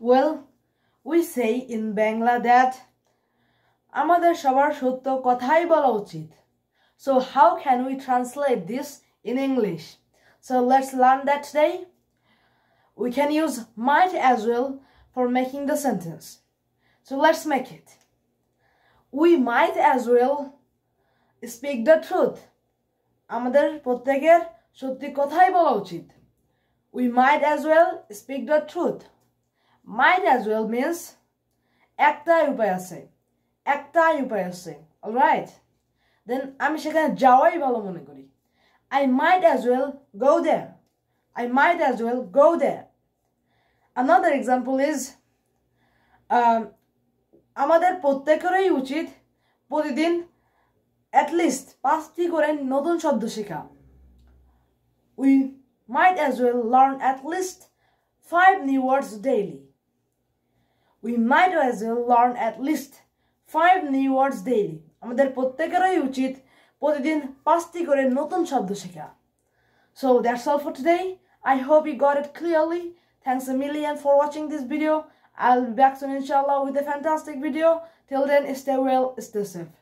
Well, we say in Bangla that আমাদের সবার সত্য কথাই বলা উচিত. So how can we translate this in English? So let's learn that today. We can use might as well for making the sentence. So let's make it. We might as well speak the truth. আমাদের প্রত্যেকের সত্যি কথাই বলা উচিত. We might as well speak the truth. Might as well means একটাই উপায় আছে. Alright? Then আমি সেখানে যাওয়াই ভালো মনে করি. I might as well go there. I might as well go there. Another example is আমাদের প্রত্যেকেরই উচিত প্রতিদিন at least 5টি করে নতুন শব্দ শেখা. We might as well learn at least 5 new words daily. We might as well learn at least 5 new words daily. আমাদের প্রত্যেকেরই উচিত প্রতিদিন 5টি করে নতুন শব্দ শেখা. So that's all for today. I hope you got it clearly. Thanks a million for watching this video. I'll be back soon inshallah with a fantastic video. Till then, stay well, stay safe.